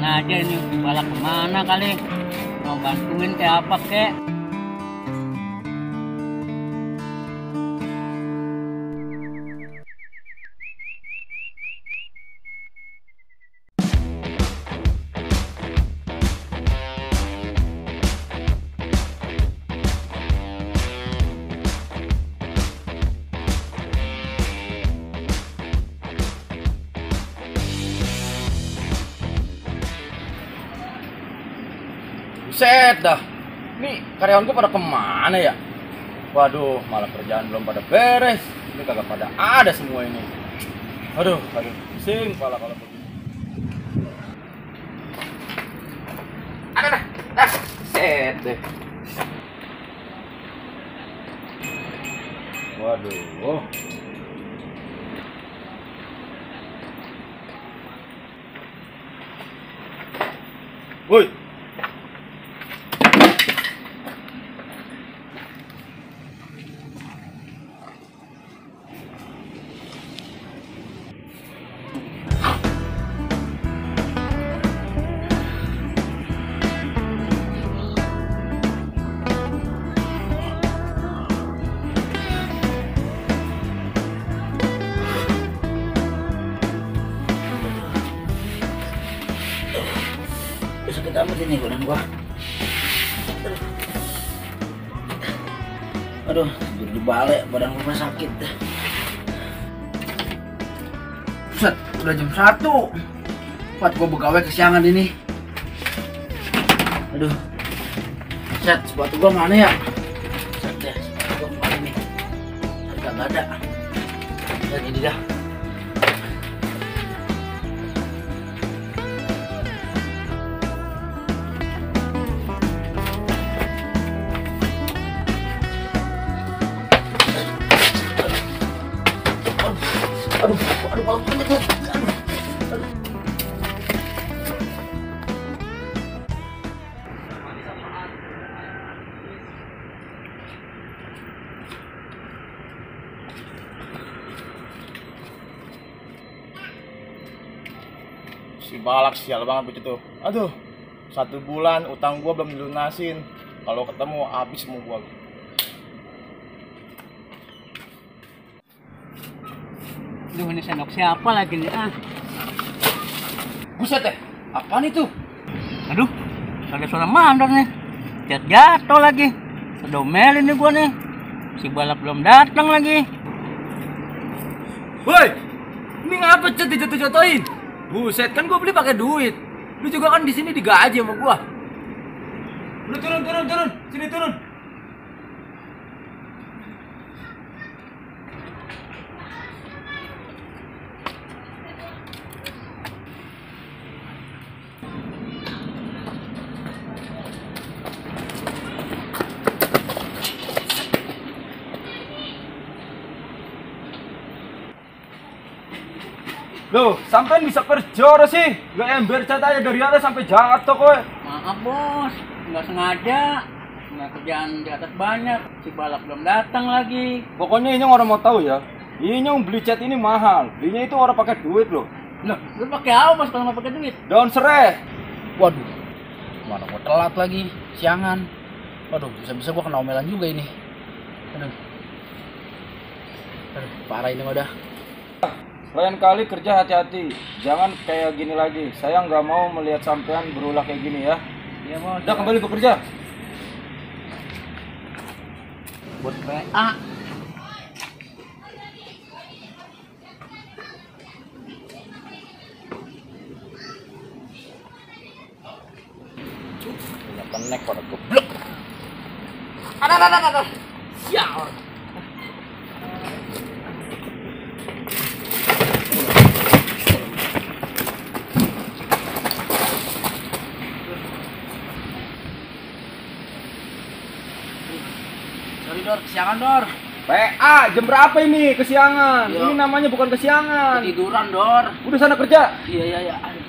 sengaja ini balak kemana kali. Mau bantuin kayak apa kek. Buset dah, ini karyawanku pada kemana ya? Waduh, malah kerjaan belum pada beres. Ini kagak pada ada semua ini. Aduh, pusing kepala kalau begitu. Ada, set deh. Waduh. Woi. Sakit amat ini badan gua. Aduh, tidur di balai, badan gua sakit. Set, udah jam 1. Buat gua begawe kesiangan ini. Aduh. Set, sepatu gua mana ya? Set deh, sepatu gua kemana nih? Nggak ada. Set, ini dah. Aduh, Si Balak sial banget begitu. Aduh, 1 bulan utang gua belum dilunasin. Kalau ketemu habis semua gua. Aduh, ini sendok siapa lagi nih ah? Buset deh, apaan itu? Aduh, ada suara mandor nih. Jatuh lagi. Sedomelin nih gua nih. Si balap belum datang lagi. Woi, ini ngapa cat dijatuh-jatuhin? Buset, kan gua beli pakai duit. Lu juga kan di sini digaji sama gua. Lu turun. Sini turun. Loh, sampean bisa kerja ora sih? Gak ember cat aja dari atas sampai jatuh kowe. Maaf bos, nggak sengaja. Nggak kerjaan di atas banyak. Si balap belum datang lagi. Pokoknya ini orang mau tahu ya. Ini beli cat ini mahal. Belinya itu orang pakai duit loh. Loh, lu pakai apa bos kalau nggak pakai duit? Daun serai. Waduh, mana gua telat lagi, siangan. Waduh, bisa-bisa gua kena omelan juga ini. Aduh, parah ini mah dah. Lain kali kerja hati-hati. Jangan kayak gini lagi. Saya nggak mau melihat sampean berulah kayak gini ya. Iya bos. Udah kembali bekerja. Buat PA. Punya kenek pada goblok. Ada. Sial. Sorry Dor, kesiangan Dor. PA, jam berapa ini? Kesiangan. Yo. Ini namanya bukan kesiangan. Ketiduran Dor. Udah sana kerja. Iya. Aduh.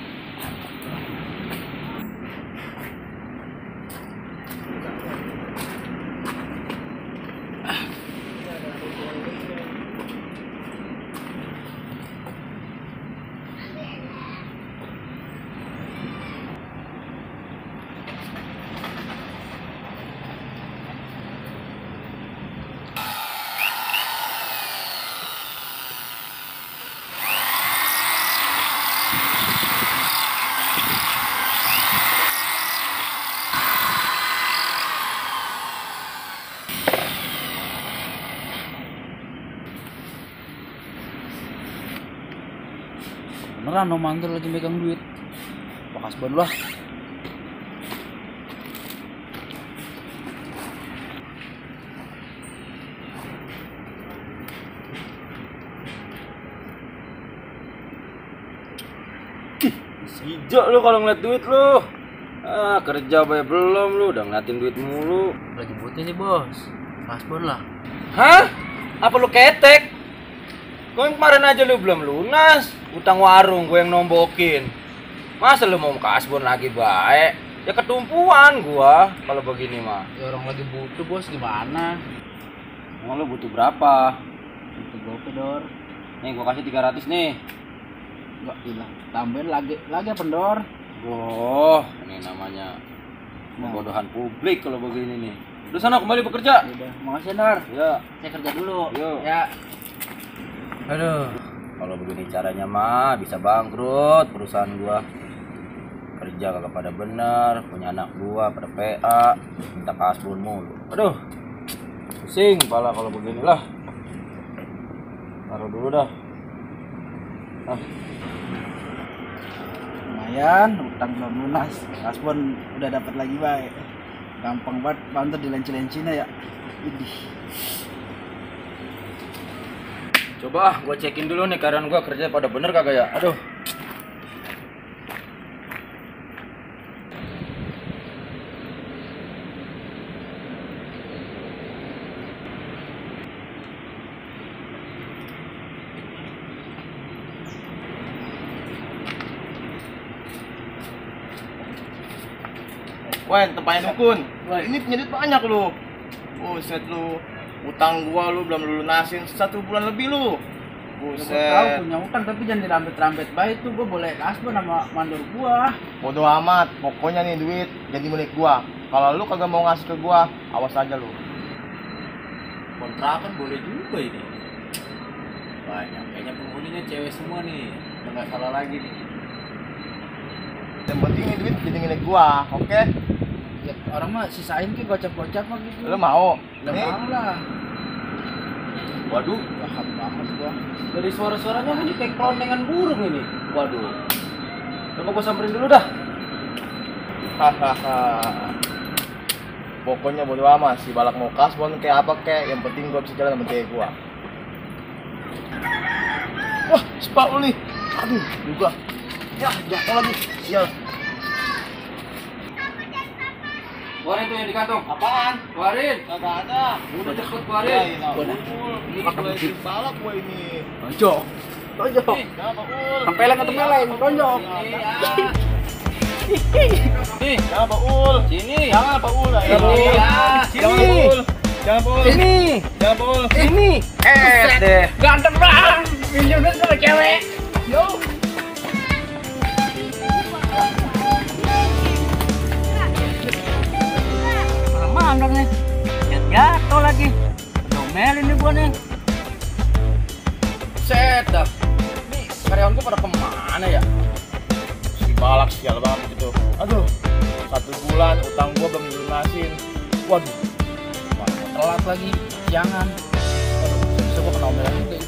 beneran no mantul lagi megang duit. Pak Kasbon lah. Hijau lu kalau ngeliat duit lu. Kerja bayar belum lu, udah ngeliatin duit mulu. Lagi butuh nih bos. Pak Kasbon lah. Hah? Apa lu ketek? Kok yang kemarin aja lu belum lunas? Utang warung gue yang nombokin. Masa lu mau ke Kasbon lagi baik? Ya ketumpuan gua kalau begini mah. Ya orang lagi butuh bos, gimana? Emang lu butuh berapa? Butuh berapa Dor? Nih gua kasih 300 nih. Enggak gila. Tambahin lagi apa Dor? Oh, ini namanya kebodohan publik kalau begini nih. Udah sana kembali bekerja. Udah, makasih Dor. Ya. Saya kerja dulu. Yo. Ya. Aduh, kalau begini caranya mah bisa bangkrut perusahaan gua. Kerja kagak pada bener, punya anak gua pada PA, minta Kasbon mulu. Aduh, pusing kepala kalau beginilah. Taruh dulu dah. Lumayan, utang belum lunas. Kasbon udah dapat lagi baik. Gampang banget bantu dilenci-lencinya ya. Idih. Coba gua cekin dulu nih karyawan gua kerja pada bener kagak ya. Aduh. Wen, tempatnya dukun. Wah, ini punya duit banyak lu. Buset lu. Utang gua lu belum lu lunasin 1 bulan lebih lu. Gue tahu Buset. punya utang tapi jangan dirambet-rambet baik tuh. Gue boleh Kasbon sama mandor gua. Bodoh amat. Pokoknya nih duit jadi milik gua. Kalau lu kagak mau ngasih ke gua, awas aja lu. Kontrakan boleh juga ini. Banyak, kayaknya penghuninya cewek semua nih. Udah nggak salah lagi nih. Yang penting nih duit jadi milik gua, oke? Ya, orang mah sisain ke gocap-gocap mah gitu. Lu mau? Udah Nih, mau lah. Waduh, Paham banget gua. dari suara-suaranya ini kayak kelonengan burung ini. Waduh. Coba gua samperin dulu dah. hahaha. Pokoknya bodo amat si balak mau Kasbon kayak apa kayak, yang penting gua bisa jalan sama cewek gua. Wah, spa lu nih. Aduh, juga. Ya, jatuh lagi. Sial. Keluarin tuh yang di kantong. Apaan? Keluarin. Kagak ada. Udah cepet Ya, keluarin. ini mulai balak gua ini. Tonjok. Tonjok. Ya, Pak Ul. Tempeleng ke tempeleng, tonjok. Nih, Ya, Pak Ul. sini. Jangan, Pak Ul. Ya, Sini. Pak Ul. Jangan, Pak Ul. Jangan, Pak Ul. Sini. Jangan, Pak Ul. Sini. Deh. Ganteng banget. Pinjam duit sama cewek. Yo. Mandor nih. Jatuh lagi. Domelin nih gua nih. Set dah. Nih, karyawan gua pada kemana ya? Si balak sial banget itu. Aduh. 1 bulan utang gua belum dilunasin. Waduh. Telat lagi. Jangan. Aduh, bisa gua kena omelan juga.